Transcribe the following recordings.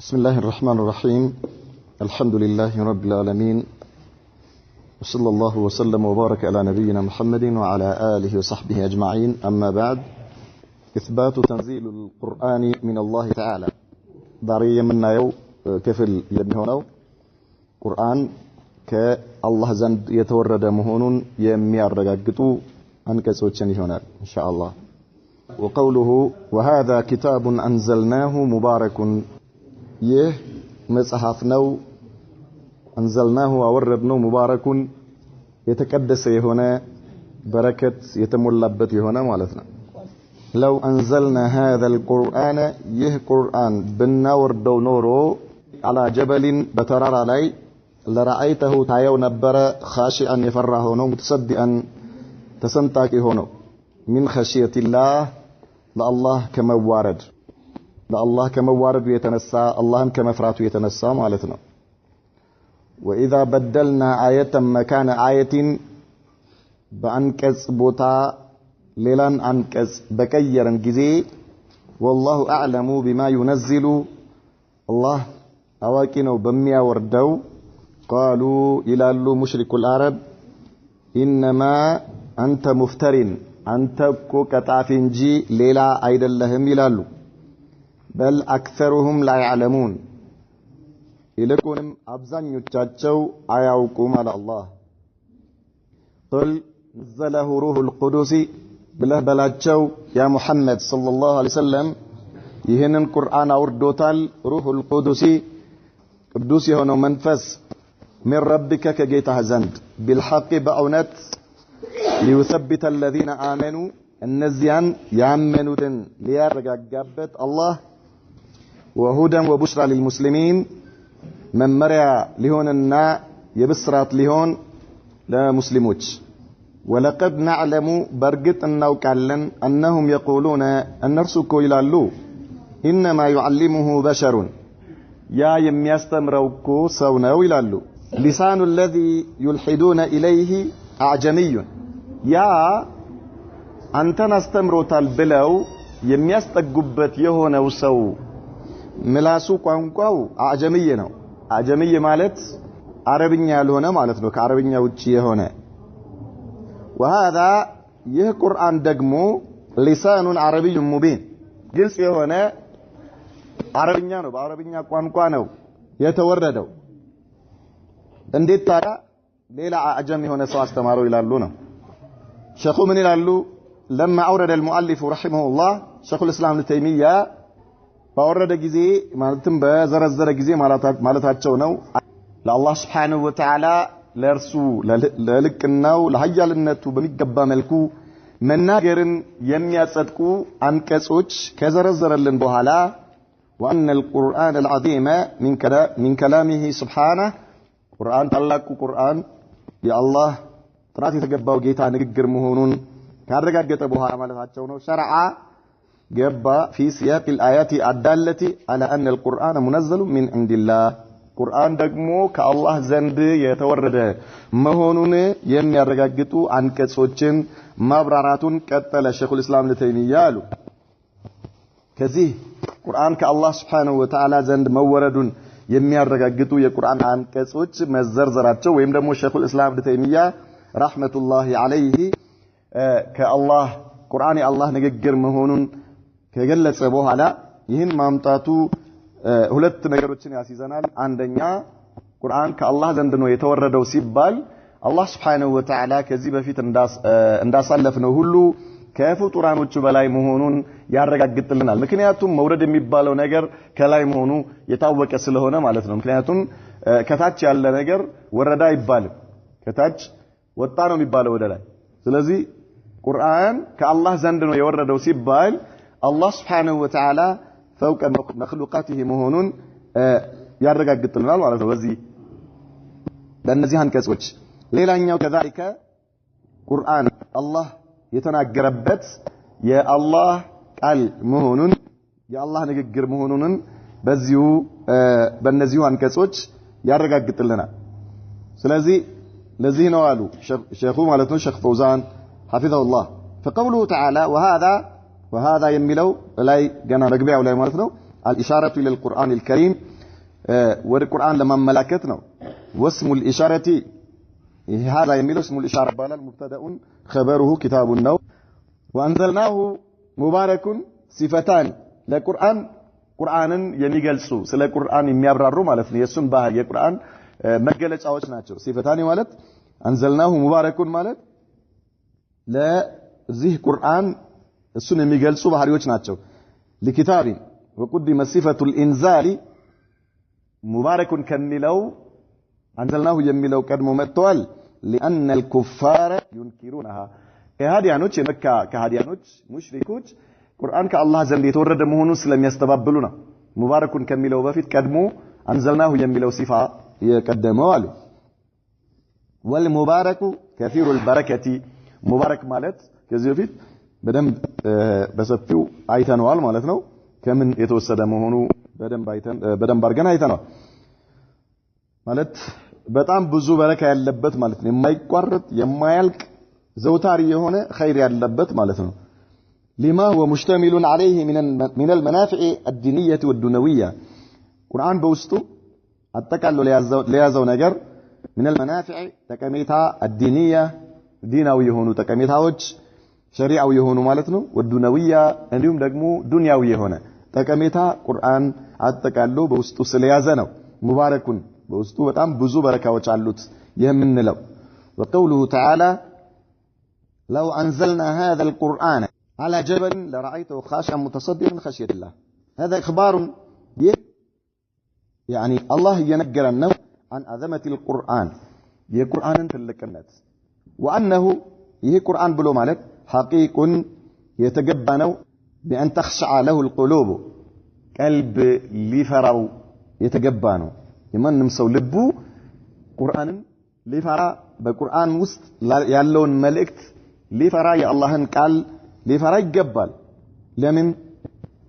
بسم الله الرحمن الرحيم. الحمد لله رب العالمين، وصلى الله وسلم وبارك على نبينا محمد وعلى آله وصحبه أجمعين. أما بعد، إثبات تنزيل القرآن من الله تعالى. ضريا منا يو كفل يمهونو قرآن كالله زند يتورد مهون يميار رقاقتو أنكسوتشن هنا إن شاء الله. وقوله وهذا كتاب أنزلناه مبارك، يه مصحفنو أنزلناه ووردنو مبارك يتقدس هنا بركة يتملبت هنا مالتنا. لو أنزلنا هذا القرآن يه قرآن بالنور دو نورو على جبل بترار علي لرأيته تايو نبر خاشعا يفرح هنا متصدئا تسنتاكي هنا من خشية الله لله كما وارد لله كما وارد يتنسى الله كما فراتو يتنسى مالتنا. وإذا بدلنا آية مكان آية بأنكس بوتا ليلان أنكس بكيرا جزي والله أعلم بما ينزل الله أواكنوا بميا وردو قالوا إلى مشرك العرب إنما أنت مفترين أنت كتعفنجي ليلا عيد اللهم يلالو بل أكثرهم لا يعلمون إلكم أبزان يتشاتشو آيوكم على الله. قل نزله روح القدس بله بلاتشو يا محمد صلى الله عليه وسلم يهن القرآن أوردوتال روح القدس قدوس يهنو منفس من ربك كجيتها زند بالحق بأونت ليثبت الذين آمنوا النزيان يامنوا ليارجع جابت الله وهدى وبشرى للمسلمين من مريا لهون النا يبصرات لهون لا مسلموش. ولقد نعلم برقت النو كالن أنهم يقولون أن نرسكوا إلى اللو إنما يعلمه بشر يا يميستمروكو سوناو إلى اللو لسان الذي يلحدون إليه أعجمي يا أنت نستمروت البلو يميستقبت يهون وسو ملاسو قانقاو أعجمي نو أعجمي مالت عربية لهنا مالت نو كعربية وجيه هنا. وهذا يه قرآن دقمو لسان عربي مبين جنس هنا عربية نو بعربية قانقانو يتوردو انديت تارا ليلة أعجمي هنا سواس تمارو إلى اللونة. شيخو من إلى اللو لما أورد المؤلف رحمه الله شيخ الإسلام ابن تيمية فأورد جزي مالتم بزرزر جزي مالتاتشو نو لله سبحانه وتعالى لرسو للكناو لهيال النتو بميقبا ملكو من ناقرن يمياتسدكو أنكسوش كزرزر لنبوهالا وأن القرآن العظيم من كلامه سبحانه قرآن تلاكو قرآن يا الله تراتي تقباو جيتا نقر مهونون كارقات جيتا بوهالا مالتاتشو نو شرعا جبا في سياق الآيات الدالة على أن القرآن منزل من عند الله. قرآن دقمو كالله زند يتورد مهونون يمي الرقاقتو عن كتسوچن مبراراتون كتل الشيخ الإسلام ابن تيمية كذيه قرآن كالله سبحانه وتعالى زند موردون يمي الرقاقتو يقرآن عن كتسوچ مزرزراتشو ويمدمو الشيخ الإسلام ابن تيمية رحمة الله عليه كالله قرآن الله نقر مهونون ከገለጸ በኋላ ይህን ማምጣቱ ሁለት ነገሮችን ያስይዘናል። አንደኛ ቁርአን ከአላህ ዘንድ ነው የተወረደው ሲባል አላህ Subhanahu Wa Ta'ala ከዚህ በፊት እንዳሳለፍነው ሁሉ ከፍጡራኖቹ በላይ መሆኑን ያረጋግጥልናል። ምክንያቱም መውረድ የሚባለው ነገር ከላይ መሆኑ የታወቀ ስለሆነ ማለት ነው። ምክንያቱም ከታች ያለ ነገር ወረዳ አይባልም፣ ከታች ወጣ ነው የሚባለው ወደ ላይ። ስለዚህ ቁርአን ከአላህ ዘንድ ነው የወረደው ሲባል الله سبحانه وتعالى فوق مخلوقاته مهونون يرغغطلنا ማለት ነው። በዚህ በእነዚህ አንቀጾች ሌላኛው كذلك ቁርአን አላህ የተናገረበት የአላህ ቃል መሆኑን የአላህ ንግግር መሆኑን በዚሁ በእነዚህ አንቀጾች ያረጋግጥልናል። ስለዚህ ለዚህ ነው አሉ ሼኹ ማለት ነው ሼኽ ፈውዛን حفظه الله فقوله تعالى وهذا يميلو لاي جنا مغبياو لاي معناتنو الاشاره الى القران الكريم ወደ ቁርአን ለማመላከት ነው ወስሙል ኢሻረቲ هذا የሚለው اسم الاشاره ባላል مبتدأ خبره كتاب ነው وانزلناه مبارك صفتان ለቁርአን ቁርአንን የሚገልጹ ስለ ቁርአን የሚያብራሩ ማለት ነው የሱን ባህር የቁርአን መገለጫዎች ናቸው صفتان ማለት انزلناه مبارك ማለት ለዚህ ቁርአን እሱን የሚገልጹ ባህሪዎች ናቸው لكتاب وقدم صفه الانزال مبارك ከሚለው አንዘልናሁ የሚለው ቀድሞ መጥቷል لأن الكفار ينكرونها ከሃዲያኖች የመካ ከሃዲያኖች ሙሽሪኮች ቁርአን ከአላህ ዘንድ የተወረደ መሆኑን ስለሚያስተባብሉ ነው ሙባረኩን ከሚለው በፊት ቀድሞ አንዘልናሁ የሚለው ሲፋ የቀደመው አሉ والمبارك كثير البركه ሙባረክ ማለት ከዚህ በፊት በሰፊው አይተነዋል ማለት ነው ከምን የተወሰደ መሆኑ በደንብ አድርገን አይተነዋል ማለት በጣም ብዙ በረካ ያለበት ማለት ነው የማይቋረጥ የማያልቅ ዘውታሪ የሆነ ኸይር ያለበት ማለት ነው لما هو مشتمل عليه من المنافع الدينيه والدنيويه ቁርአን በውስጡ አጠቃሎ ለያዘው ነገር من المنافع ጠቀሜታ الدينيه ዲናዊ የሆኑ ጠቀሜታዎች ሸሪዓዊ የሆኑ ማለት ነው والدنيويه እንዲሁም ደግሞ ዱንያዊ የሆነ ጠቀሜታ ቁርአን አጠቃሎ በውስጡ ስለያዘ ነው ሙባረኩን በውስጡ በጣም ብዙ በረካዎች አሉት የምንለው وقوله تعالى لو أنزلنا هذا القرآن على جبل لرأيته خاشعا متصدعا من خشية الله هذا إخبار يعني الله ينقرنا عن عظمة القرآن የቁርአን ትልቅነት وأنه ይህ ቁርአን ብሎ ማለት حقيق የተገባ ነው بأن تخشع له القلوب قلب ሊፈራው የተገባ ነው የማንም ሰው ልቡ ቁርአንን ሊፈራ በቁርአን ውስጥ ያለውን መልእክት ሊፈራ የአላህን ቃል ሊፈራ ይገባል ለምን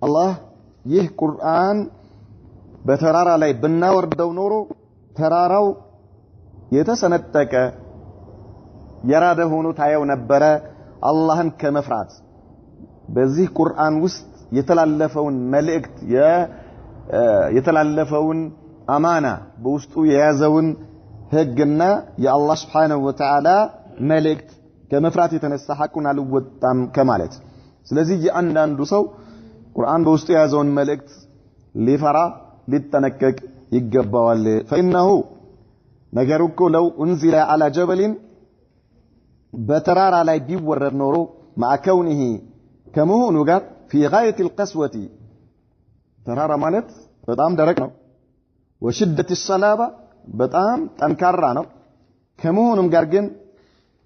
አላህ ይህ ቁርአን በተራራ ላይ ብናወርደው ኖሮ ተራራው የተሰነጠቀ የራደ ሆኖ ታየው ነበረ አላህን ከመፍራት በዚህ ቁርአን ውስጥ የተላለፈውን መልእክት የተላለፈውን አማና በውስጡ የያዘውን ህግና የአላህ Subhanahu Wa Ta'ala መልእክት ከመፍራት የተነሳ ሐቁን አልወጣም ከማለት ስለዚህ የአንዳንዱ ሰው ቁርአን በውስጡ የያዘውን መልእክት ሊፈራ ሊጠነቀቅ ይገባዋል فإنه ነገሩኮ ለው انزل على جبل በተራራ ላይ ቢወረድ ኖሮ مع كونه ከመሆኑ ጋር في غاية القسوة ተራራ ማለት በጣም ደረቅ ነው وشدة الصلابة በጣም ጠንካራ ነው ከመሆኑም ጋር ግን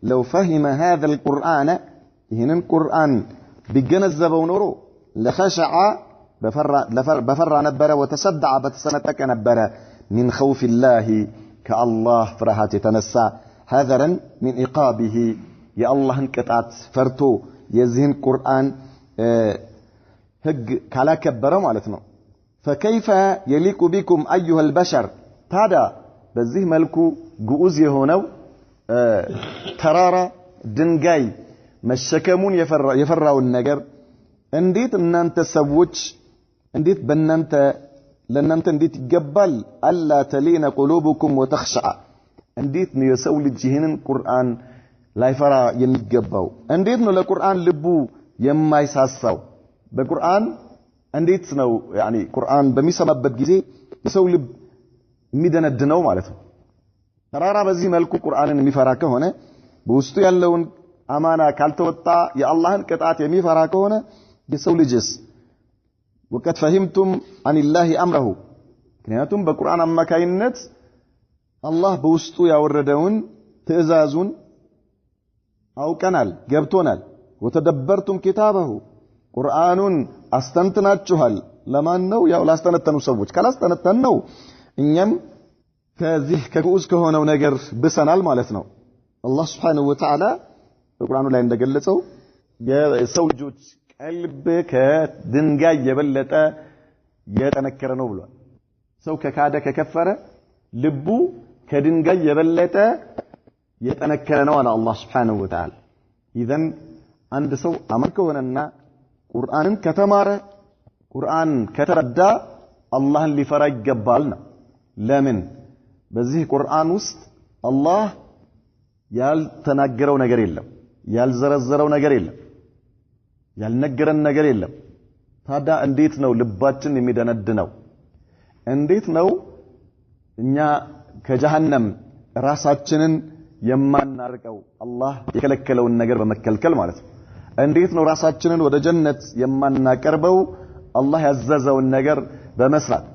لو فهم هذا القرآن ይህንን ቁርአን ቢገነዘበው ኖሮ لخشع በፈራ ነበረ وتصدع በተሰነጠቀ ነበረ من خوف الله كالله ፍርሃት የተነሳ حذرا من عقابه የአላህን ቅጣት ፈርቶ የዚህን ቁርአን ህግ ካላከበረ ማለት ነው فكيف يليق بكم أيها البشر ታዲያ በዚህ መልኩ ግዑዝ የሆነው ተራራ ድንጋይ መሸከሙን የፈራውን ነገር እንዴት እናንተ ሰዎች እንዴት ለእናንተ እንዴት ይገባል አላ ተሊነ قلوبكم وتخشع እንዴት ነው የሰው ልጅ ይህንን ቁርአን ላይፈራ የሚገባው እንዴት ነው ለቁርአን ልቡ የማይሳሳው በቁርአን እንዴት ነው يعني ቁርአን በሚሰማበት ጊዜ የሰው ልብ የሚደነድነው ማለት ነው ተራራ በዚህ መልኩ ቁርአንን የሚፈራ ከሆነ በውስጡ ያለውን አማና ካልተወጣ የአላህን ቅጣት የሚፈራ ከሆነ የሰው ልጅስ ወቀት ፈህምቱም عن الله امره ምክንያቱም በቁርአን አማካይነት አላህ በውስጡ ያወረደውን ትእዛዙን አውቀናል ገብቶናል ወተደበርቱም ኪታበሁ ቁርአኑን አስተንትናችኋል ለማን ነው ያው ላስተነተኑ ሰዎች ካላስተነተን ነው እኛም ከዚህ ከግዑዝ ከሆነው ነገር ብሰናል ማለት ነው አላህ Subhanahu Wa Ta'ala በቁርአኑ ላይ እንደገለጸው የሰው ልጆች ቀልብ ከድንጋይ የበለጠ የጠነከረ ነው ብሏል ሰው ከካደ ከከፈረ ልቡ ከድንጋይ የበለጠ የጠነከረ ነው አለ አላህ Subhanahu Wa Ta'ala ኢዘን አንድ ሰው አማኝ ከሆነና ቁርአንን ከተማረ ቁርአን ከተረዳ አላህን ሊፈራ ይገባልና ለምን በዚህ ቁርአን ውስጥ አላህ ያልተናገረው ነገር የለም ያልዘረዘረው ነገር የለም ያልነገረን ነገር የለም ታዲያ እንዴት ነው ልባችን የሚደነድነው እንዴት ነው እኛ ከጀሃነም ራሳችንን የማናርቀው አላህ የከለከለውን ነገር በመከልከል ማለት ነው እንዴት ነው ራሳችንን ወደ ጀነት የማናቀርበው አላህ ያዘዘውን ነገር በመስራት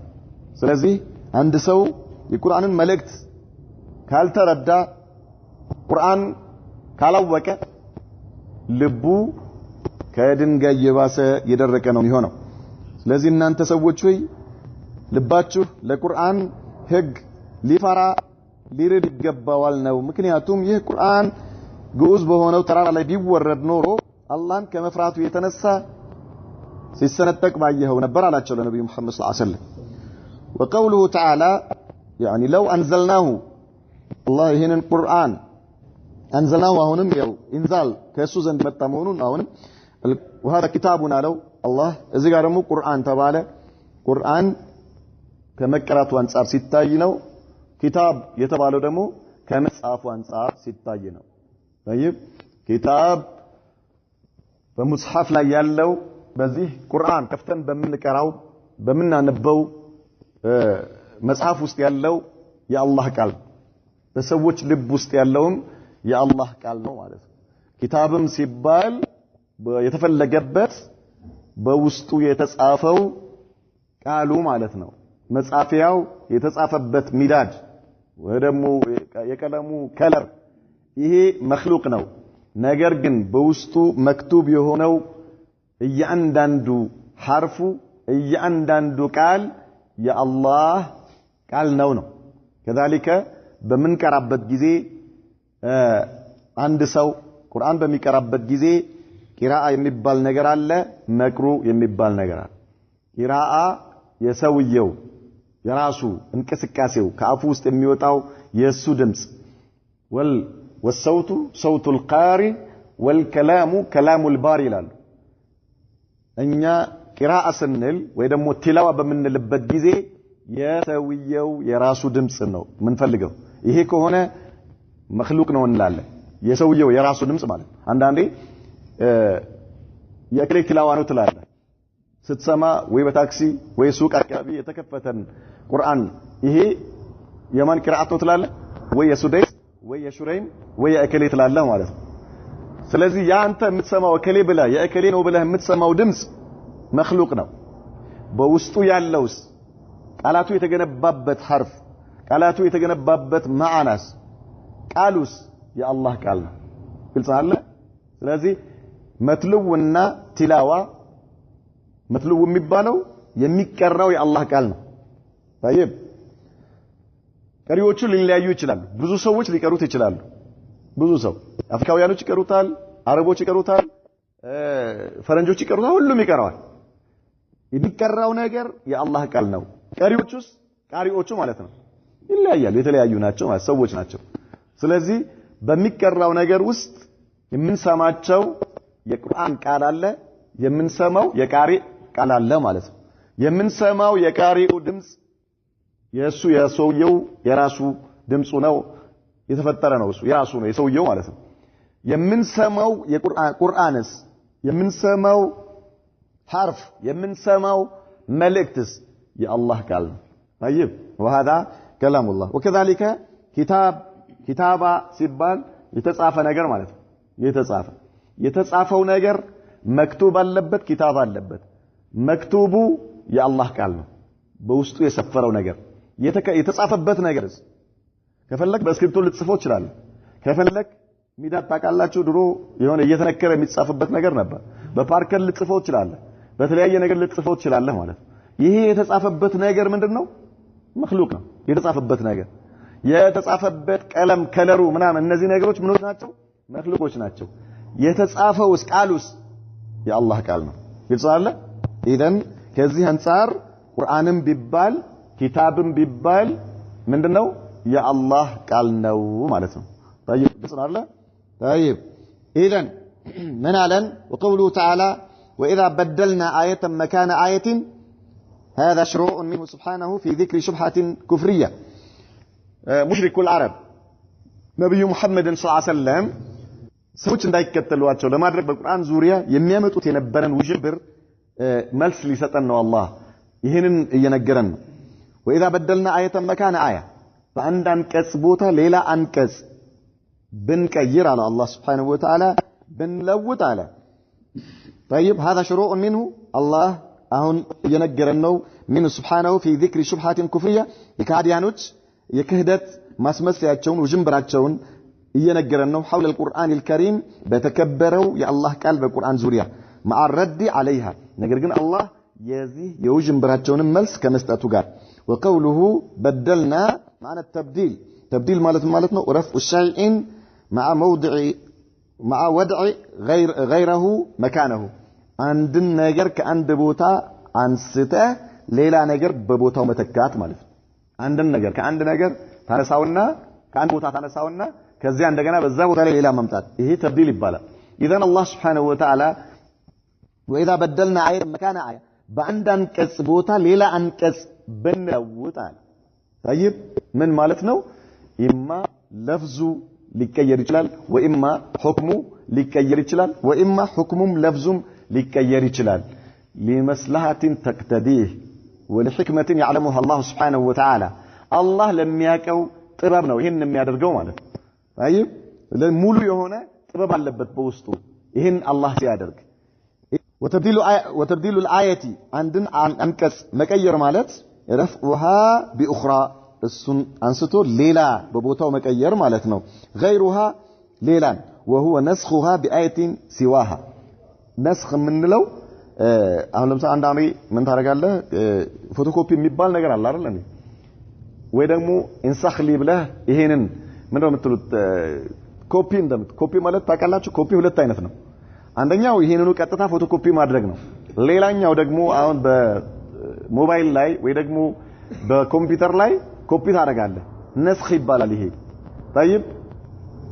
ስለዚህ አንድ ሰው የቁርአንን መልእክት ካልተረዳ ቁርአን ካላወቀ ልቡ ከድንጋይ የባሰ የደረቀ ነው የሚሆነው ስለዚህ እናንተ ሰዎች ሆይ ልባችሁ ለቁርአን ህግ ሊፈራ ሊረድ ይገባዋል ነው ምክንያቱም ይህ ቁርአን ግዑዝ በሆነው ተራራ ላይ ቢወረድ ኖሮ አላህን ከመፍራቱ የተነሳ ሲሰነጠቅ ባየኸው ነበር አላቸው ለነብዩ መሐመድ ሰለላሁ ዐለይሂ ወሰለም وقوله تعالى يعني لو انزلناه الله هنا القرآن انزلناه አሁንም ያው ኢንዛል ከሱ ዘንድ መጣ መሆኑን አሁንም وهذا كتابنا لو الله እዚህ ጋር ደግሞ ቁርአን ተባለ ቁርአን ከመቀራቱ አንፃር ሲታይ ነው ኪታብ የተባለው ደግሞ ከመጽሐፉ አንፃር ሲታይ ነው طيب ኪታብ በሙስሐፍ ላይ ያለው በዚህ ቁርአን ከፍተን በመንቀራው በመናነበው መጽሐፍ ውስጥ ያለው የአላህ ቃል በሰዎች ልብ ውስጥ ያለውም የአላህ ቃል ነው ማለት ነው ኪታብም ሲባል የተፈለገበት በውስጡ የተጻፈው ቃሉ ማለት ነው መጻፊያው የተጻፈበት ሚዳድ ወደሞ የቀለሙ ከለር ይሄ መخلوቅ ነው ነገር ግን በውስጡ መክቱብ የሆነው እያንዳንዱ ሐርፉ እያንዳንዱ ቃል የአላህ ቃል ነው كذلك በምንቀራበት ጊዜ አንድ ሰው ቁርአን በሚቀራበት ጊዜ ቂራአ የሚባል ነገር አለ መቅሩ የሚባል ነገር አለ ቂራአ የሰውየው የራሱ እንቅስቃሴው ከአፉ ውስጥ የሚወጣው የሱ ድምጽ والصوت صوت القارئ والكلام كلام الباري ይላሉ እኛ ቂራአ ስንል ወይ ደግሞ ቲላዋ በመንልበት ጊዜ የሰውየው የራሱ ድምጽ ነው ምን ፈልገው ይሄ ከሆነ መخلوቅ ነው እንላለን የሰውየው የራሱ ድምጽ ማለት አንዳንዴ የክሌ ቲላዋ ነው ትላለህ ስትሰማ ወይ በታክሲ ወይ ሱቅ አካባቢ የተከፈተን ቁርአን ይሄ የማን ቂራአት ነው ትላለህ ወይ የሱደይስ ወይ የሹረይም ወይ የእከሌ ትላለህ ማለት ነው ስለዚህ ያንተ የምትሰማው እከሌ ብላ የእከሌ ነው ብለህ የምትሰማው ድምጽ መخلوቅ ነው በውስጡ ያለውስ ቃላቱ የተገነባበት ሐርፍ ቃላቱ የተገነባበት ማዕናስ ቃሉስ የአላህ ቃል ነው ግልጽ አለ ስለዚህ መትሉውና ቲላዋ መትሉው የሚባለው የሚቀራው የአላህ ቃል ነው طيب ቀሪዎቹ ሊለያዩ ይችላሉ ብዙ ሰዎች ሊቀሩት ይችላሉ ብዙ ሰው አፍሪካውያኖች ይቀሩታል አረቦች ይቀሩታል ፈረንጆች ይቀሩታል ሁሉም ይቀራዋል የሚቀራው ነገር የአላህ ቃል ነው ቀሪዎቹስ ቃሪዎቹ ማለት ነው ይለያያሉ የተለያዩ ናቸው ማለት ሰዎች ናቸው ስለዚህ በሚቀራው ነገር ውስጥ የምንሰማቸው የቁርአን ቃል አለ የምንሰማው የቃሪ ቃል አለ ማለት ነው የምንሰማው የቃሪው ድምጽ የሱ የሰውየው የራሱ ድምጹ ነው የተፈጠረ ነው እሱ የራሱ ነው የሰውየው ማለት ነው የምንሰማው የቁርአንስ የምንሰማው ሐርፍ የምንሰማው መልእክትስ የአላህ ቃል ነው طيب وهذا كلام الله وكذلك كتابا ሲባል የተጻፈ ነገር ማለት ነው የተጻፈው ነገር መክቱብ አለበት ኪታብ አለበት መክቱቡ የአላህ ቃል ነው በውስጡ የሰፈረው ነገር የተጻፈበት ነገርስ ከፈለክ በእስክሪፕቶ ልጽፈው ይችላል ከፈለክ ሚዳት ታቃላችሁ ድሮ የሆነ እየተነከረ የሚጻፍበት ነገር ነበር በፓርከር ልጽፈው ይችላል በተለያየ ነገር ልጽፈው ይችላል ማለት ይሄ የተጻፈበት ነገር ምንድነው መخلوቅ ነው የተጻፈበት ነገር የተጻፈበት ቀለም ከለሩ ምናምን እነዚህ ነገሮች ምኖች ናቸው መخلوቆች ናቸው የተጻፈውስ ቃሉስ የአላህ ቃል ነው ይልጻለ ኢደን ከዚህ አንፃር ቁርአንም ቢባል ኪታብም ቢባል ምንድነው የአላህ ቃል ነው ማለት ነው طيب بسم طيب اذا من علن وقوله تعالى واذا بدلنا ايه مكان ايه هذا شروع منه سبحانه في ذكر شبهة كفرية مشرك العرب نبي محمد صلى الله عليه وسلم ሰዎች እንዳይከተሏቸው ለማድረግ በቁርአን ዙሪያ የሚያመጡት የነበረን ውዥብር መልስ ሊሰጠን ነው አላህ ይሄንን እየነገረን ነው وإذا بدلنا آية مكان آية فعند አንቀጽ ቦታ ሌላ አንቀጽ ብንቀይር على الله سبحانه وتعالى ብንለውጥ አለ طيب هذا شروع منه الله አሁን እየነገረን ነው من سبحانه في ذكر شبهات كفرية የካዲያኖች የክህደት ማስመሰያቸውን ውዥንብራቸውን እየነገረን ነው حول القرآن الكريم በተከበረው የአላህ ቃል በቁርአን ዙሪያ مع الرد عليها ነገር ግን አላህ የዚህ የውዥንብራቸውን መልስ ከመስጠቱ ጋር وقوله بدلنا معنى التبديل تبديل ማለት ነው رفع الشيء مع وضع غيره مكانه አንድን ነገር ከአንድ ቦታ አንስተህ ሌላ ነገር በቦታው መተካት ማለት ነው አንድን ነገር ከአንድ ነገር ታነሳውና ከአንድ ቦታ ታነሳውና ከዚያ እንደገና በዛ ቦታ ላይ ሌላ ማምጣት ይሄ ተብዲል ይባላል اذا الله سبحانه وتعالى واذا بدلنا آية مكان آية በአንድ አንቀጽ ቦታ ሌላ አንቀጽ ብንለውጣል طيب ምን ማለት ነው ኢማ ለፍዙ ሊቀየር ይችላል ወኢማ ሁክሙ ሊቀየር ይችላል ወኢማ ሁክሙም ለፍዙም ሊቀየር ይችላል لمصلحة تقتضيه ولحكمة يعلمها الله سبحانه وتعالى الله ለሚያቀው ጥበብ ነው ይሄን የሚያደርገው ማለት ነው طيب ሙሉ የሆነ ጥበብ አለበት በውስጡ ይሄን አላህ ሲያደርግ وتبديل الآية عندن አንቀጽ መቀየር ማለት رفعها بأخرى እሱን አንስቶ ሌላ በቦታው መቀየር ማለት ነው غيرها ሌላን وهو نسخها بآية سواها نسخ ምንለው አሁን ለምሳሌ አንዳንዴ ምን ታደርጋለህ ፎቶኮፒ የሚባል ነገር አለ አይደል እንዴ ወይ ደግሞ ኢንሳኽሊ ብለህ ይሄንን ምንድነው የምትሉት ኮፒ ኮፒ ማለት ታውቃላችሁ ኮፒ ሁለት አይነት ነው አንደኛው ይሄንኑ ቀጥታ ፎቶኮፒ ማድረግ ነው ሌላኛው ደግሞ አሁን በሞባይል ላይ ወይ ደግሞ በኮምፒውተር ላይ ኮፒ ታደርጋለህ ነስኽ ይባላል ይሄ طيب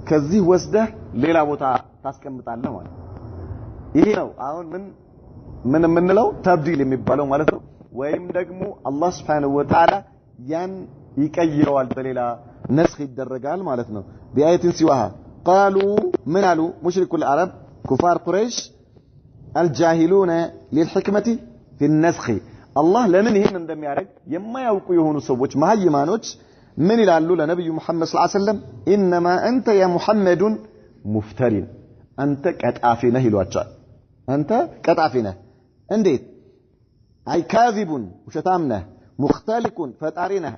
ከዚህ ወስደህ ሌላ ቦታ ታስቀምጣለህ ማለት ይሄ ነው አሁን ምን የምንለው ተብዲል የሚባለው ማለት ነው ወይም ደግሞ አላህ Subhanahu Wa Ta'ala ያን ይቀይረዋል በሌላ ነስኽ ይደረጋል ማለት ነው بآية سواها قالوا من قالوا مشرك العرب كفار قريش الجاهلون للحكمة في النسخ الله لمن ይሄን እንደሚያደርግ የማያውቁ የሆኑ ሰዎች ማህይማኖች ምን ይላሉ ለነብዩ መሐመድ ሰለላሁ ዐለይሂ ወሰለም انما انت يا محمد مفترين انت ቀጣፊ ነህ ይሏቸዋል አንተ ቀጣፊ ነህ እንዴት አይ ካዚቡን ውሸታም ነህ ሙختلقون ፈጣሪ ነህ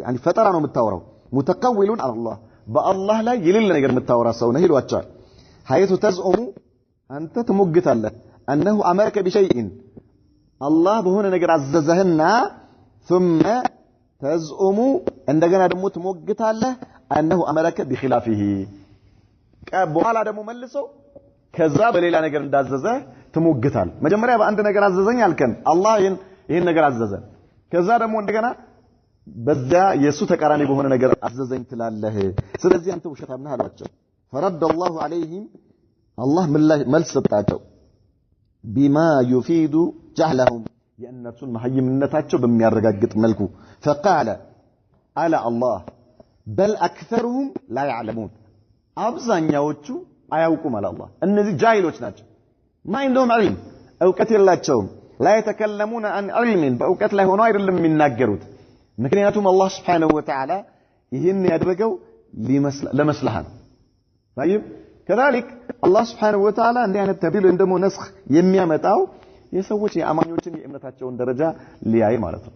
يعني ፈጠራ ነው የምታወራው متقولون على الله በአላህ ላይ የሌለ ነገር የምታወራ ሰው ነህ ይሏቸዋል حيث تزعم أنت تمجتله أنه أمرك بشيء الله بهنا نجر عززهنا ثم تزعم عندنا دمو تمجتله أنه أمرك بخلافه بحال هذا مملسه كذاب ليلا نجر عززه تمجتال ما جمرة بقى عندنا نجر عززين يالكن الله ين نجر عززه كذاب دمو عندنا بذا يسوع تكراني بهنا نجر عززين تلاله سلزي أنت وشتمناها لوجه فرد الله عليهم الله ملس سطاچو بما يفيد جهلهم يأنسون محيمنتاچو በሚያረጋግጥ መልኩ فقال على الله بل اكثرهم لا يعلمون አብዛኛዎቹ አያውቁም አለ አላህ እነዚህ ጃሂሎች ናቸው ما عندهم علم እውቀት የላቸውም لا يتكلمون عن علم በእውቀት ላይ ሆነው አይደለም የሚናገሩት ምክንያቱም አላህ Subhanahu Wa Ta'ala ይሄን ያደረገው ለመስለሃ طيب كذلك الله سبحانه وتعالى እንዲህ አይነት ተብዲል እንደሞ ነስኽ የሚያመጣው የሰዎች የአማኞችን የእምነታቸውን ደረጃ ሊያይ ማለት ነው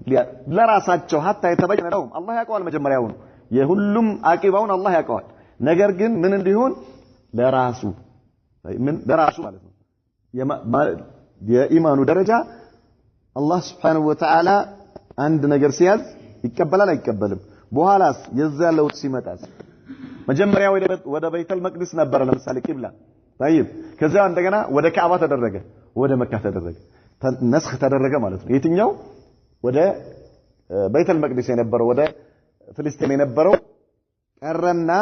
ለራሳቸው hatta የተበየነ ነው አላህ ያውቀዋል መጀመሪያው የሁሉም አቂባውን አላህ ያውቀዋል ነገር ግን ምን እንዲሆን ለራሱ ማለት ነው የኢማኑ ደረጃ አላህ Subhanahu Wa Ta'ala አንድ ነገር ሲያዝ ይቀበላል አይቀበልም በኋላስ የዛ ለውጥ ሲመጣስ መጀመሪያ ወደ ቤተል መቅደስ ነበር ለምሳሌ ቂብላ طيب ከዛ እንደገና ወደ ካዕባ ተደረገ ወደ መካ ተደረገ ነስኽ ተደረገ ማለት ነው የትኛው ወደ ቤተል መቅደስ የነበረው ወደ ፍልስጤም የነበረው ቀረና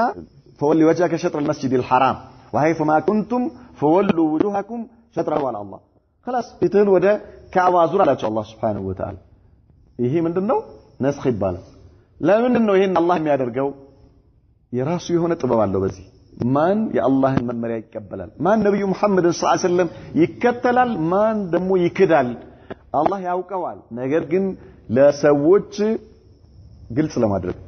فولي وجهك شطر المسجد الحرام وحيث ما كنتم فولوا وجوهكم شطره على الله خلاص بيتل ወደ ካዕባ ዙር አላቸው አላህ Subhanahu Wa Ta'ala ይሄ ምንድነው ነስኽ ይባላል ለምንድነው ይሄን አላህ የሚያደርገው የራሱ የሆነ ጥበብ አለው በዚህ ማን የአላህን መመሪያ ይቀበላል ማን ነብዩ መሐመድ ሰለላሁ ዐለይሂ ወሰለም ይከተላል ማን ደግሞ ይክዳል አላህ ያውቀዋል ነገር ግን ለሰዎች ግልጽ ለማድረግ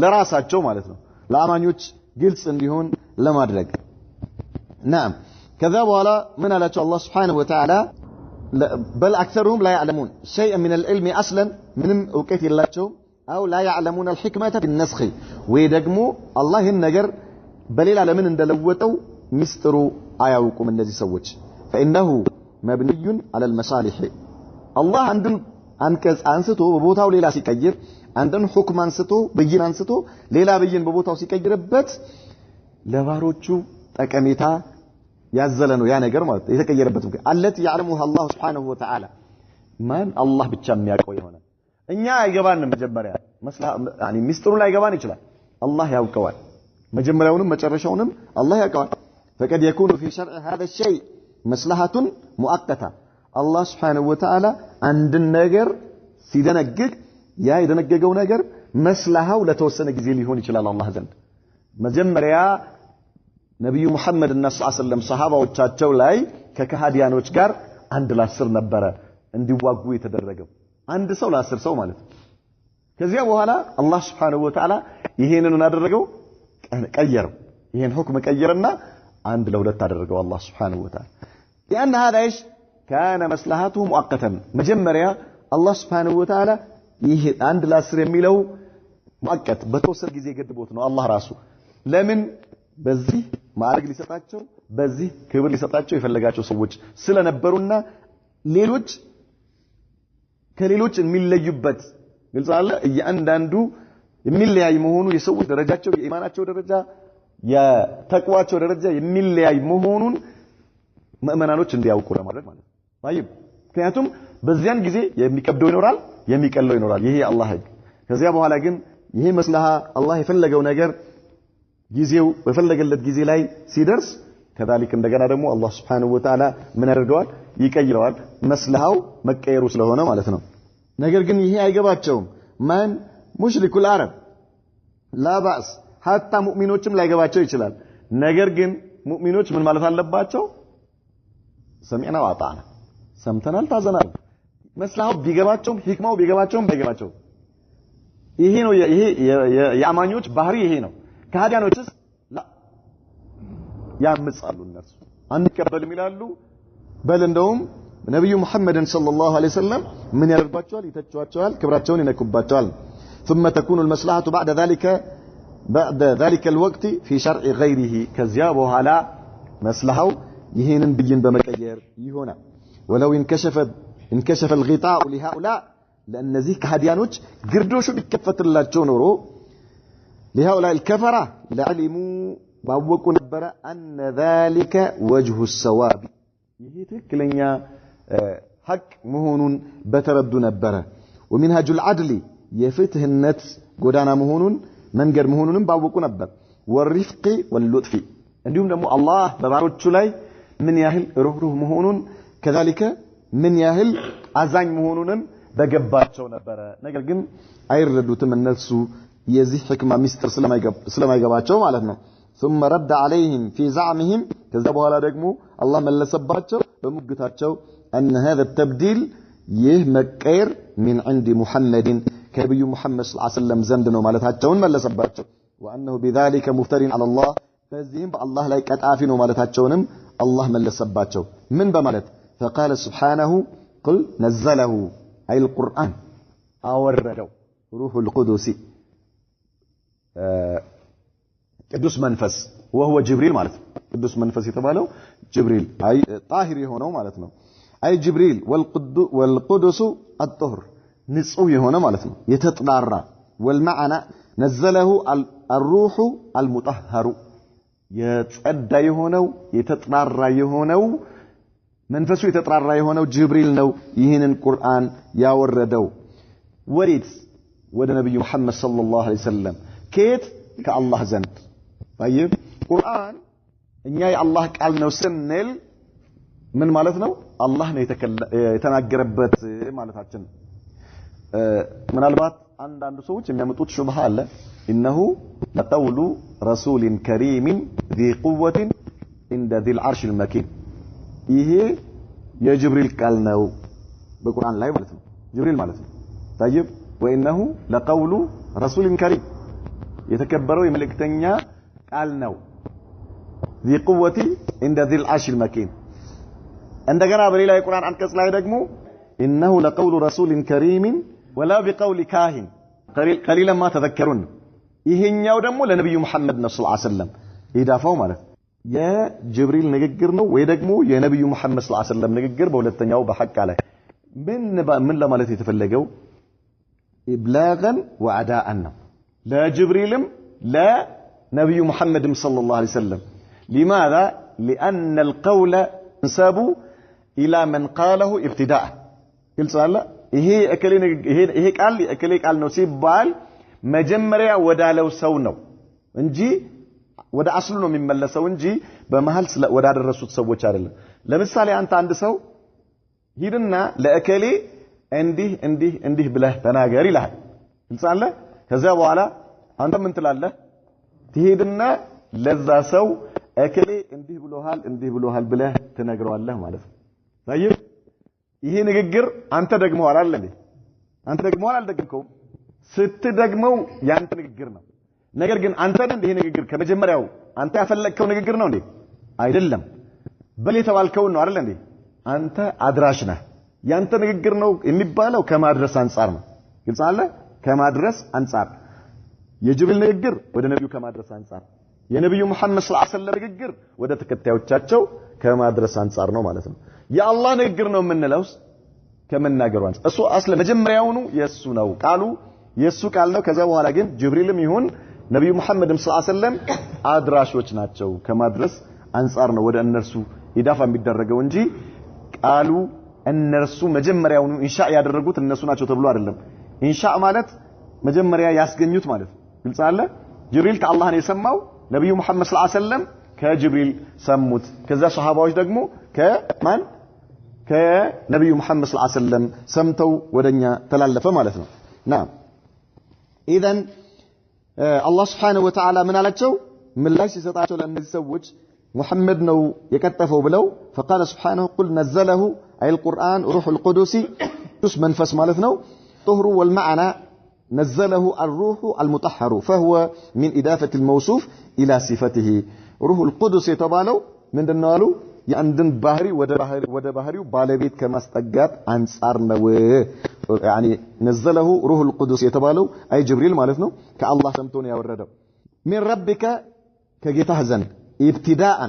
ለራሳቸው ማለት ነው ለአማኞች ግልጽ እንዲሆን ለማድረግ نعم كذا ولا من على الله سبحانه وتعالى بل أكثرهم لا يعلمون شيئا من العلم أصلا من أوقات الله أو لا يعلمون الحكمة بالنسخ ويدقموا الله النجر بليل على من اندلوتوا مستروا آيوكم الذي سوت فإنه مبني على المصالح الله عندن أنكز أنستو ببوتاو ليلا سيكير عندن حكم أنستو بيين أنستو ليلا بيين ببوتاو سيكير بات لباروتشو تكميتا ያዘለነው ያ ነገር ማለት የተቀየረበት ምክንያት التي يعلمها الله سبحانه وتعالى ማን አላህ ብቻ የሚያውቀው የሆነ እኛ አይገባንም መጀመሪያ يعني ሚስጥሩ ላይ ገባን ይችላል አላህ ያውቀዋል መጀመሪያውንም መጨረሻውንም አላህ ያውቀዋል فقد يكون في شرع هذا الشيء مصلحة مؤقتة الله سبحانه وتعالى عند ነገር ሲደነግግ ያ የደነገገው ነገር መስላሃው ለተወሰነ ጊዜ ሊሆን ይችላል አላህ ዘንድ መጀመሪያ ነብዩ መሐመድ እና ሰለላሁ ሰሃባዎቻቸው ላይ ከከሃዲያኖች ጋር አንድ ለ10 ነበረ እንዲዋጉ የተደረገው አንድ ሰው ለ10 ሰው ማለት ከዚያ በኋላ አላህ Subhanahu Wa Ta'ala ይሄንን አደረገው ቀየረው ይሄን ሁክም ቀየረና አንድ ለ2 አደረገው አላህ Subhanahu Wa Ta'ala لأن هذا ايش كان مصلحته مؤقتا መጀመሪያ አላህ Subhanahu Wa Ta'ala ይሄ አንድ ለ10 የሚለው ሙአቀት በተወሰነ ጊዜ ገድቦት ነው አላህ ራሱ ለምን በዚህ ማዕረግ ሊሰጣቸው በዚህ ክብር ሊሰጣቸው የፈለጋቸው ሰዎች ስለነበሩና ሌሎች ከሌሎች የሚለዩበት ግልጽ አለ እያንዳንዱ የሚለያይ መሆኑ የሰዎች ደረጃቸው የኢማናቸው ደረጃ የተቅዋቸው ደረጃ የሚለያይ መሆኑን ሙእመናኖች እንዲያውቁ ለማድረግ ማለት ነው طيب ምክንያቱም በዚያን ጊዜ የሚከብደው ይኖራል የሚቀለው ይኖራል ይሄ አላህ ህግ ከዚያ በኋላ ግን ይሄ መስላሃ አላህ የፈለገው ነገር ጊዜው በፈለገለት ጊዜ ላይ ሲደርስ ከذلك እንደገና ደግሞ አላህ Subhanahu Wa Ta'ala ምን ያደርገዋል ይቀይረዋል መስላሃው መቀየሩ ስለሆነ ማለት ነው ነገር ግን ይሄ አይገባቸውም ማን ሙሽሪኩል አረብ لا باس حتى ሙእሚኖችም ላይገባቸው ይችላል ነገር ግን ሙእሚኖች ምን ማለት አለባቸው ሰሚዕና ወአጣዕና ሰምተናል ታዘናል መስላሃው ቢገባቸውም ሂክማው ቢገባቸውም ባይገባቸውም ይሄ ነው ይሄ የአማኞች ባህሪ ይሄ ነው ከሃዲያኖችስ ላ ያምጻሉ እነሱ አንቀበልም ይላሉ በል እንደውም ነብዩ መሐመድን ሰለላሁ ዐለይሂ ወሰለም ምን ያደርባቸዋል ይተቻቸዋል ክብራቸውን ይነኩባቸዋል ثم تكون المصلحة بعد ذلك الوقت في شرع غيره ከዚያ በኋላ መስላሃው ይሄንን ብይን በመቀየር ይሆናል ولو انكشف الغطاء لهؤلاء ለእነዚህ ከሃዲያኖች ግርዶሹ ቢከፈትላቸው ኖሮ لهؤلاء الكفرة لعلموا باوقوا نبرة أن ذلك وجه السواب يهي تكلنيا حق مهون بتردو نبرة ومنهج العدل يفتح النت قدانا مهون منقر مهون باوقوا نبر والرفق واللطف عندهم نمو الله ببارو تشلاي من ياهل روح مهون كذلك من ياهل أزاين مهون بقباتشو نبرة نقل قم أيردو تمنسو የዚህ ህክማ ሚስጥር ስለማይገባቸው ማለት ነው ثم رد عليهم في زعمهم ከዛ በኋላ ደግሞ አላህ መለሰባቸው በሙግታቸው ان هذا التبديل ይህ መቀየር من عند محمد ከነብዩ መሐመድ ሰለላሁ ዐለይሂ ወሰለም ዘንድ ነው ማለታቸውን መለሰባቸው وانه بذلك مفتر على الله በዚህም በአላህ ላይ ቀጣፊ ነው ማለታቸውንም አላህ መለሰባቸው ምን በማለት فقال سبحانه قل نزله اي القرآن አወረደው روح القدس ቅዱስ መንፈስ وهو جبريل ማለት ነው ቅዱስ መንፈስ የተባለው ጅብሪል አይ ጣሂር የሆነው ማለት ነው አይ ጅብሪል والقدس الطهر ንጹህ የሆነ ማለት ነው የተጣራ والمعنى نزله الروح المطهر የጸዳ የሆነው የተጣራ የሆነው መንፈሱ የተጣራ የሆነው ጅብሪል ነው ይህንን ቁርአን ያወረደው ወሪት ወደ ነብዩ መሐመድ ሰለላሁ ዐለይሂ ወሰለም كيت كالله زند طيب قرآن إني الله قال نوسنل من مالتنا الله يتناقربت مالتاتنا ምናልባት አንዳንድ ሰዎች የሚያመጡት ሹብሃ አለ إنه لقول رسول كريم ذي قوة عند ذي العرش المكين ይሄ የጅብሪል ቃል ነው በቁርአን ላይ ማለት ነው ጅብሪል ማለት ነው طيب وانه لقول رسول كريم የተከበረው የመልእክተኛ ቃል ነው ذي قوة عند ذي العرش المكين እንደገና በሌላ የቁርአን አንቀጽ ላይ ደግሞ إنه لقول رسول كريم ولا بقول كاهن قليلا ما تذكرون ይሄኛው ደግሞ ለነብዩ መሐመድ ሰለላሁ ዐለይሂ ወሰለም ኢዳፋው ማለት የጅብሪል ንግግር ነው ወይ ደግሞ የነብዩ መሐመድ ሰለላሁ ዐለይሂ ወሰለም ንግግር በሁለተኛው በሐቅ ላይ ምን ለማለት የተፈለገው ኢብላغን ወአዳአን ነው ለጅብሪልም ለነብዩ መሐመድም ሰለላሁ ዐለይሂ ወሰለም لماذا لان القول انسب الى من قاله ابتداء ግልጽ አለ ይሄ ቃል ነው ሲባል መጀመሪያ ወዳለው ሰው ነው እንጂ ወደ አስሉ ነው የሚመለሰው እንጂ በመሃል ወዳደረሱት ሰዎች አይደለም ለምሳሌ አንተ አንድ ሰው ሂድና ለእከሌ እንዲህ ብለህ ተናገር ይላል እንሳለ ከዛ በኋላ አንተ ምን ትላለህ ትሄድና ለዛ ሰው እከሌ እንዲህ ብሎሃል ብለህ ትነግረዋለህ ማለት ነው ታየህ ይሄ ንግግር አንተ ደግሞ አላለ አንተ ደግሞ አልደግምከው ስትደግመው ያንተ ንግግር ነው ነገር ግን አንተ ይሄ ንግግር ከመጀመሪያው አንተ ያፈለከው ንግግር ነው እንዴ አይደለም በል የተባልከው ነው አይደል እንዴ አንተ አድራሽ ነህ ያንተ ንግግር ነው የሚባለው ከማድረስ አንፃር ነው ግልጽ አለ ከማድረስ አንፃር የጅብሪል ንግግር ወደ ነብዩ ከማድረስ አንፃር የነብዩ መሐመድ ሰለላሁ ዐለይሂ ወሰለም ንግግር ወደ ተከታዮቻቸው ከማድረስ አንፃር ነው ማለት ነው የአላህ ንግግር ነው የምንለውስ ከመናገሩ አንፃር እሱ አስለ መጀመሪያውኑ የሱ ነው ቃሉ የሱ ቃል ነው ከዛ በኋላ ግን ጅብሪልም ይሁን ነብዩ መሐመድም ሰለላሁ ዐለይሂ ወሰለም አድራሾች ናቸው ከማድረስ አንፃር ነው ወደ እነርሱ ኢዳፋ የሚደረገው እንጂ ቃሉ እነርሱ መጀመሪያውኑ ኢንሻ ያደረጉት እነሱ ናቸው ተብሎ አይደለም ኢንሻ ማለት መጀመሪያ ያስገኙት ማለት ግልጽ አለ ጅብሪል ከአላህ ነው የሰማው ነብዩ መሐመድ ሰለላሁ ዐለይሂ ወሰለም ከጅብሪል ሰሙት ከዛ ሱሐባዎች ደግሞ ከማን ከነብዩ መሐመድ ሰለላሁ ዐለይሂ ወሰለም ሰምተው ወደኛ ተላለፈ ማለት ነው نعم اذا الله سبحانه وتعالى من አላቸው ምላሽ ሲሰጣቸው ለእነዚህ ሰዎች محمد ነው የከተፈው ብለው فقال سبحانه قل نزله اي القران روح القدس ቅዱስ መንፈስ ማለት ነው طهر والمعنى نزله الروح المطهر فهو من اضافه الموصوف الى صفته روح القدس የተባለው ምንድነው አሉ የአንድን ባህሪ ወደ ባህሪው ባለቤት ከማስጠጋት አንፃር ነው يعني نزله روح القدس የተባለው አይ ጅብሪል ማለት ነው ከአላህ ሰምቶ ነው ያወረደው من ربك ከጌታህ ዘንድ ابتداء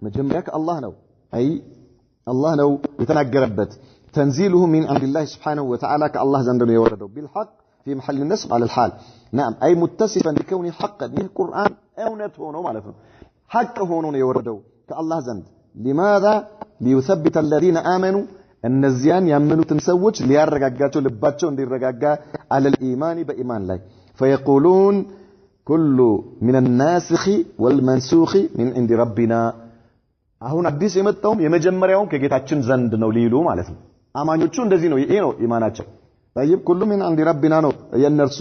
መጀመሪያ ከአላህ ነው አይ አላህ ነው የተናገረበት تنزيله من عند الله سبحانه وتعالى كالله ዘንድ ነው የወረደው بالحق في محل النصب على الحال نعم اي متصفا بكونه حقا ይህ ቁርአን እውነት ሆኖ ማለት ነው ሐቅ ሆኖ ነው የወረደው ከአላህ ዘንድ لماذا ليثبت الذين آمنوا النزيان يامنوا سوّج ليرغاغاچو لباچو እንዲረጋጋ على الايمان بايمان ላይ فيقولون كل من الناسخ والمنسوخ من عند ربنا አሁን አዲስ የመጣውም የመጀመሪያውን ከጌታችን ዘንድ ነው ሊሉ ማለት ነው አማኞቹ እንደዚህ ነው ይሄ ነው ኢማናቸው طيب كل من عند ربنا ነው የነርሱ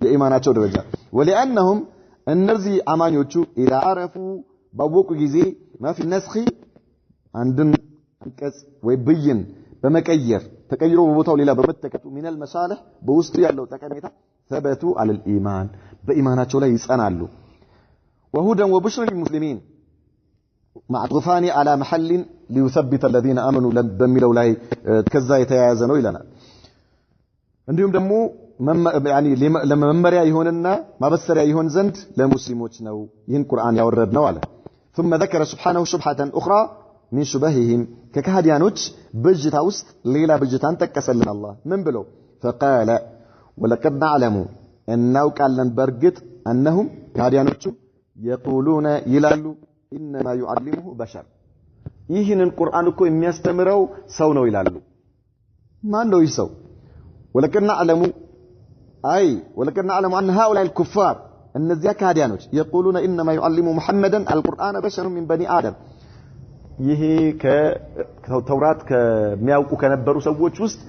የኢማናቸው ደረጃ ولانهم እነዚህ አማኞቹ اذا عرفوا ባወቁ ጊዜ ما في النسخ አንድን አንቀጽ ወይ ብይን በመቀየር ተቀይሮ በቦታው ሌላ በመተከቱ من المصالح በውስጡ ያለው ጠቀሜታ ثبتوا على الايمان በኢማናቸው ላይ ይጸናሉ وهدى وبشرى للمسلمين معطوفان على محل ليثبت الذين امنوا በሚለው ላይ ከዛ የተያያዘ ነው ይለናል እንዲሁም ደግሞ يعني ለመመሪያ ይሆንና ማበሰሪያ ይሆን ዘንድ ለሙስሊሞች ነው ይህን ቁርአን ያወረድ ነው አለ ثم ذكر سبحانه شبهة أخرى من شبههم ككهديانوች በጅታ ውስጥ ሌላ በጅታን ተከሰልን አላህ ምን ብሎ فقال ولقد نعلم እናውቃለን በርግጥ انهم ከሃዲያኖቹ يقولون ይላሉ انما يعلمه بشر ይህንን ቁርአን እኮ የሚያስተምረው ሰው ነው ይላሉ ማን ነው ይህ ሰው ولقد نعلم ان هؤلاء الكفار እነዚያ ከሃዲያኖች يقولون انما يعلم محمدا القرآن بشر من بني آدم ይሄ ከተውራት ከሚያውቁ ከነበሩ ሰዎች ውስጥ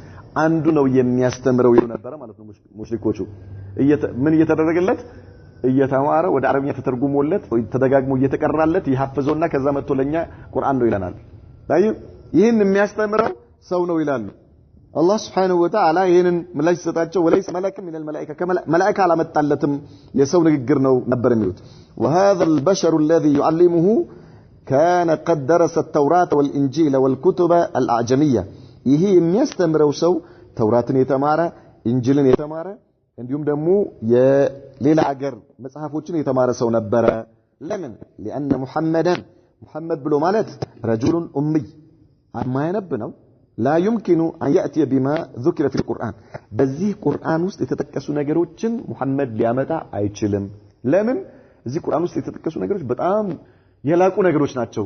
አንዱ ነው የሚያስተምረው ይሉ ነበር ማለት ነው ሙሽሪኮቹ ምን እየተደረገለት እየተማረ ወደ አረብኛ ተተርጉሞለት ተደጋግሞ እየተቀራለት ይሐፈዘውና ከዛ መጥቶ ለኛ ቁርአን ነው ይለናል ታዲያ ይሄን የሚያስተምረው ሰው ነው ይላሉ አላህ Subhanahu Wa Ta'ala ይሄንን ምላሽ ሰጣቸው ወለይስ መላእክም من الملائكه ከመላእክት አላመጣለትም የሰው ንግግር ነው ነበር የሚሉት وهذا البشر الذي يعلمه كان قد درس التوراة والإنجيل والكتب الأعجمية ይሄ የሚያስተምረው ሰው ተውራትን የተማረ ኢንጂልን የተማረ እንዲሁም ደግሞ የሌላ ሀገር መጽሐፎችን የተማረ ሰው ነበር ለምን لأن محمد ብሎ ማለት رجل أمي ማይነብ ነው لا يمكن أن يأتي بما ذكر في القرآن በዚህ ቁርአን ውስጥ የተጠቀሱ ነገሮችን ሙሐመድ ሊያመጣ አይችልም ለምን እዚህ ቁርአን ውስጥ የተጠቀሱ ነገሮች በጣም የላቁ ነገሮች ናቸው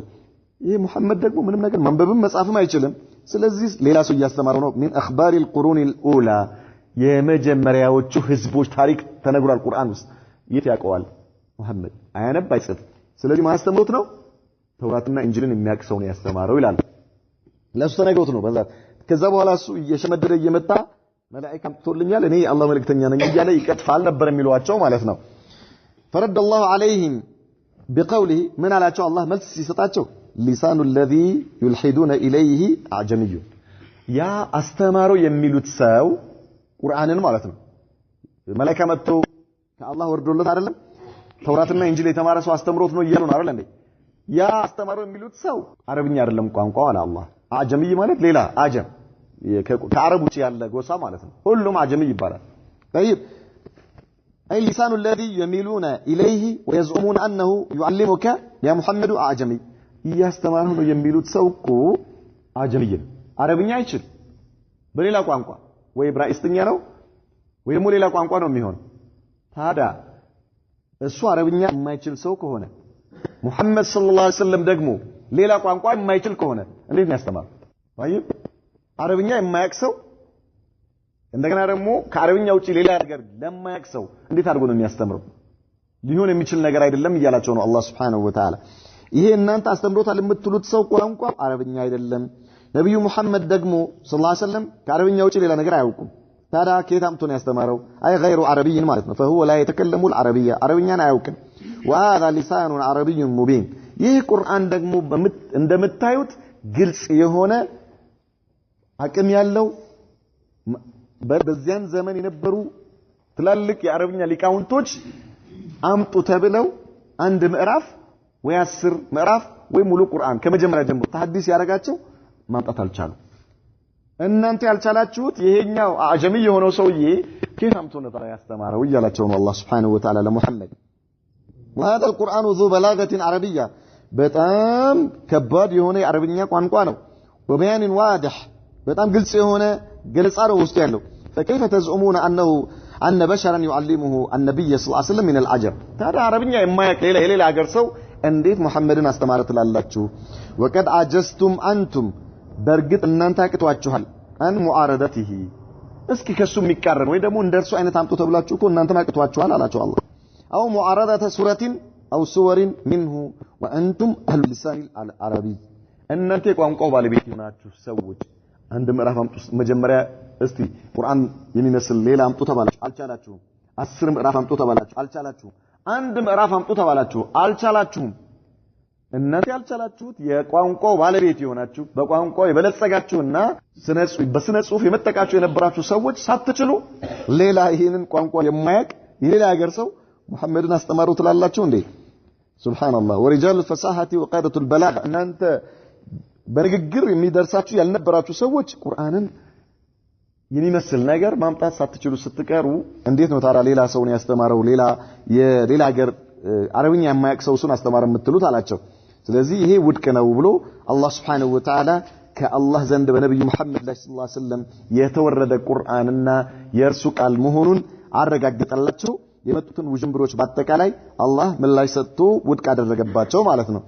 ይሄ ሙሐመድ ደግሞ ምንም ነገር ማንበብም መጻፍም አይችልም ስለዚህ ሌላ ሰው ያስተማረው ነው من اخبار القرون الاولى የመጀመሪያዎቹ ህዝቦች ታሪክ ተነግሯል ቁርአን ውስጥ የት ያቀዋል ሙሐመድ አያነብ አይጽፍ ስለዚህ ማስተምሮት ነው ተውራትና ኢንጂልን የሚያቅሰው ነው ያስተማረው ይላል ለሱ ተነግሮት ነው በዛ ከዛ በኋላ እሱ እየሸመደደ እየመጣ መላእክት አምጥቶልኛል እኔ አላህ መልእክተኛ ነኝ እያለ ይቀጥፋል ነበር የሚሏቸው ማለት ነው فرد الله عليهم بقوله من አላቸው አላህ መልስ ሲሰጣቸው لسان الذي يلحدون اليه اعجمي ያ አስተማረው የሚሉት ሰው ቁርአንን ማለት ነው መላእክት መጥቶ ከአላህ ወርዶለት አይደለም ተውራትና ኢንጂል የተማረ ሰው አስተምሮት ነው ይያሉ ነው አይደል እንዴ ያ አስተማረው የሚሉት ሰው አረብኛ አይደለም ቋንቋው አለ አላህ አጀሚ ማለት ሌላ አጀም ከአረብ ውጪ ያለ ጎሳ ማለት ነው ሁሉም አጀሚ ይባላል طيب اي لسان الذي يميلون اليه ويزعمون انه يعلمك يا محمد اعجمي ያስተማረው ነው የሚሉት ሰው እኮ አጀሚ አረብኛ አይችል በሌላ ቋንቋ ወይ ዕብራይስጥኛ ነው ወይ ደግሞ ሌላ ቋንቋ ነው የሚሆን ታዲያ እሱ አረብኛ የማይችል ሰው ከሆነ ሙሐመድ ሰለላሁ ዐለይሂ ወሰለም ደግሞ ሌላ ቋንቋ የማይችል ከሆነ እንዴት ነው ያስተማረው طيب አረብኛ የማያውቅ ሰው እንደገና ደግሞ ከአረብኛ ውጪ ሌላ ነገር ለማያውቅ ሰው እንዴት አድርጎ ነው የሚያስተምረው ሊሆን የሚችል ነገር አይደለም እያላቸው ነው አላህ Subhanahu Wa Ta'ala ይሄ እናንተ አስተምሮታል የምትሉት ሰው ቋንቋ አረብኛ አይደለም ነብዩ መሐመድ ደግሞ ሰለላሁ ዐለይሂ ወሰለም ከአረብኛ ውጪ ሌላ ነገር አያውቁም ታዲያ ከየት አምጥቶ ነው ያስተማረው አይ غير عربي ማለት ነው فهو لا يتكلم العربيه አረብኛን አያውቅም وهذا لسان عربي مبين ይህ ቁርአን ደግሞ እንደምታዩት ግልጽ የሆነ አቅም ያለው በዚያን ዘመን የነበሩ ትላልቅ የአረብኛ ሊቃውንቶች አምጡ ተብለው አንድ ምዕራፍ ወይ 10 ምዕራፍ ወይ ሙሉ ቁርአን ከመጀመሪያ ጀምሮ ተሐዲስ ያረጋቸው ማምጣት አልቻሉም እናንተ ያልቻላችሁት ይሄኛው አጀሚ የሆነው ሰውዬ ከየት አምጥቶ ነበር ያስተማረው እያላቸው ነው አላህ Subhanahu Wa Ta'ala ለሙሐመድ وهذا القرآن ذو بلاغة عربية በጣም ከባድ የሆነ የአረብኛ ቋንቋ ነው وبيان واضح በጣም ግልጽ የሆነ ገለጻ ነው ውስጥ ያለው فكيف تزعمون أن بشرا يعلمه النبي صلى الله عليه وسلم من العجب ታዲያ አረብኛ የማያውቅ ሌላ ሀገር ሰው እንዴት ሙሐመድን አስተማረ ትላላችሁ وقد عجزتم أنتم በርግጥ እናንተ አቅቷችኋል አን ሙዓረደቲሂ እስኪ ከሱ የሚቃረን ወይ ደግሞ እንደርሱ አይነት አምጡ ተብላችሁ እኮ እናንተ አቅቷችኋል አላቸው አላህ أو معارضة سورة أو سور منه وأنتم أهل اللسان العربي እናንተ ቋንቋው ባለቤት ናችሁ ሰዎች አንድ ምዕራፍ አምጡ መጀመሪያ እስቲ ቁርአን የሚመስል ሌላ አምጡ ተባላችሁ አልቻላችሁም 10 ምዕራፍ አምጡ ተባላችሁ አልቻላችሁም አንድ ምዕራፍ አምጡ ተባላችሁ አልቻላችሁም እናንተ ያልቻላችሁት የቋንቋው ባለቤት ይሆናችሁ በቋንቋው የበለጸጋችሁና በስነ ጽሁፍ የመጠቃችሁ የነበራችሁ ሰዎች ሳትችሉ ሌላ ይሄንን ቋንቋ የማያውቅ የሌላ ሀገር ሰው ሙሐመድን አስተማሩ ትላላችሁ እንዴ ሱብሃንአላህ ወሪጃል الفصاحه وقاده البلاغه እናንተ በንግግር የሚደርሳችሁ ያልነበራችሁ ሰዎች ቁርአንን የሚመስል ነገር ማምጣት ሳትችሉ ስትቀሩ እንዴት ነው ታዲያ ሌላ ሰው ነው ያስተማረው ሌላ ሀገር አረብኛ የማያውቅ ሰው እሱን አስተማረ የምትሉት አላቸው ስለዚህ ይሄ ውድቅ ነው ብሎ አላህ Subhanahu Wa Ta'ala ከአላህ ዘንድ በነብዩ መሐመድ ሰለላሁ ዐለይሂ ወሰለም የተወረደ ቁርአንና የእርሱ ቃል መሆኑን አረጋግጠላቸው የመጡትን ውጅንብሮች በአጠቃላይ አላህ ምላሽ ሰጥቶ ውድቅ አደረገባቸው ማለት ነው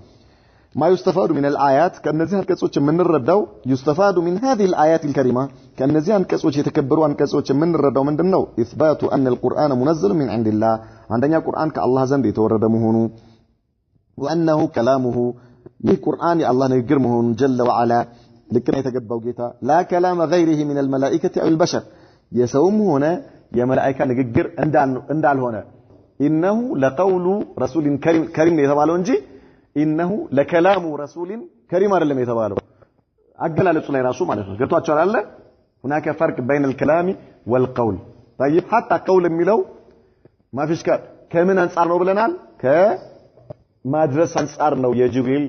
ما يستفاد من الآيات كأنزي هنكسوش من الردو يستفاد من هذه الآيات الكريمة كأنزي هنكسوش يتكبروا هنكسوش من الردو من دمنو إثبات أن القرآن منزل من عند الله عندنا القرآن كالله زند يتورد مهونو وأنه كلامه للقرآن الله نجر مهون جل وعلا لكن يتقبوا جيتا لا كلام غيره من الملائكة أو البشر يسوم هنا يا ملائكة نجر اندال هنا إنه لقول رسول كريم يتبالون جي إنه لكلام رسول كريم لم يتبالون أقل على سنة رسول مالك قلتوا أتشار الله هناك فرق بين الكلام والقول طيب حتى قول ميلو ما فيش كمن أنصار نو بلنال كما درس أنصار نو يا جبريل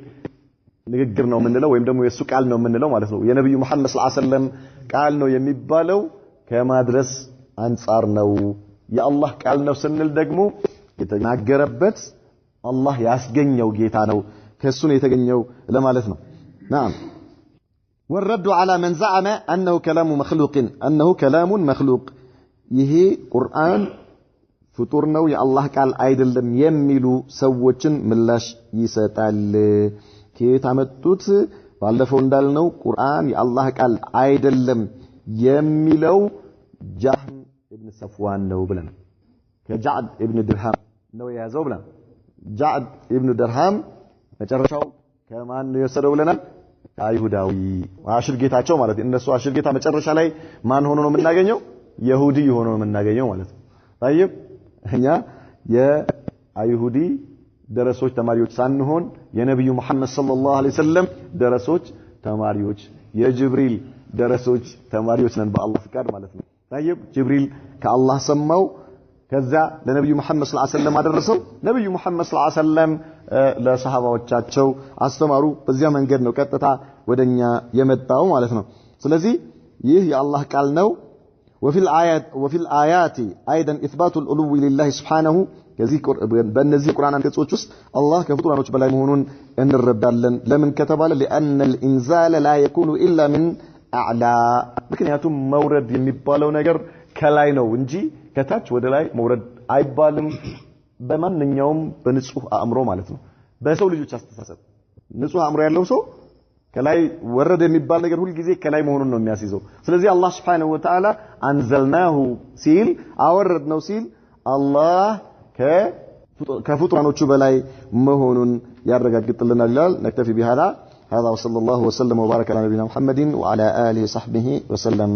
ንግግር ነው የምንለው ወይም ደግሞ የሱ ቃል ነው የምንለው ማለት ነው የነብዩ መሐመድ ሰለላሁ ዐለይሂ ወሰለም ቃል ነው የሚባለው ከማድረስ አንፃር ነው የአላህ ቃል ነው ስንል ደግሞ የተናገረበት አላህ ያስገኘው ጌታ ነው ከሱ ነው የተገኘው ለማለት ነው نعم والرد على من زعم انه كلام مخلوق ይሄ ቁርአን ፍጡር ነው የአላህ ቃል አይደለም የሚሉ ሰዎችን ምላሽ ይሰጣል كيف عملتوت ባለፈው እንዳልነው ቁርአን የአላህ ቃል አይደለም የሚለው ጃህም ኢብኑ ሰፍዋን ነው ብለን ከጃዕድ ኢብኑ ድርሃም ነው የያዘው ብለን ጃዕድ ኢብኑ ድርሃም መጨረሻው ከማን ነው የወሰደው ብለናል አይሁዳዊ አሽር ጌታቸው ማለት እነሱ አሽር ጌታ መጨረሻ ላይ ማን ሆኖ ነው የምናገኘው ይሁዲ ሆኖ ነው የምናገኘው ማለት ነው طيب እኛ የአይሁዲ ደረሶች ተማሪዎች ሳንሆን የነብዩ መሐመድ ሰለላሁ ዐለይሂ ወሰለም ደረሶች ተማሪዎች የጅብሪል ደረሶች ተማሪዎች ነን በአላህ ፍቃድ ማለት ነው طيب ጅብሪል ከአላህ ሰማው ከዛ ለነብዩ መሐመድ ሰለላሁ ዐለይሂ ወሰለም አደረሰው ነብዩ መሐመድ ሰለላሁ ዐለይሂ ወሰለም ለሰሃባዎቻቸው አስተማሩ በዚያ መንገድ ነው ቀጥታ ወደኛ የመጣው ማለት ነው ስለዚህ ይህ የአላህ ቃል ነው وفي الآيات أيضا إثبات الألو لله سبحانه በእነዚህ ቁርአን አንቀጾች ውስጥ አላህ ከፍጡራኖች በላይ መሆኑን እንረዳለን ለምን ከተባለ لأن الإنزال لا يكون إلا من أعلى ምክንያቱም መውረድ የሚባለው ነገር ከላይ ነው እንጂ ከታች ወደ ላይ መውረድ አይባልም በማንኛውም በንጹህ አእምሮ ማለት ነው በሰው ልጆች አስተሳሰብ ንጹህ አእምሮ ያለው ሰው ከላይ ወረደ የሚባል ነገር ሁሉ ጊዜ ከላይ መሆኑን ነው የሚያስይዘው ስለዚህ አላህ Subhanahu Wa Ta'ala አንዘልናሁ ሲል አወረድነው ሲል አላህ ከፍጡራኖቹ በላይ መሆኑን ያረጋግጥልናል ይላል نكتفي بهذا وصلى الله وسلم وبارك على نبينا محمد وعلى آله وصحبه وسلم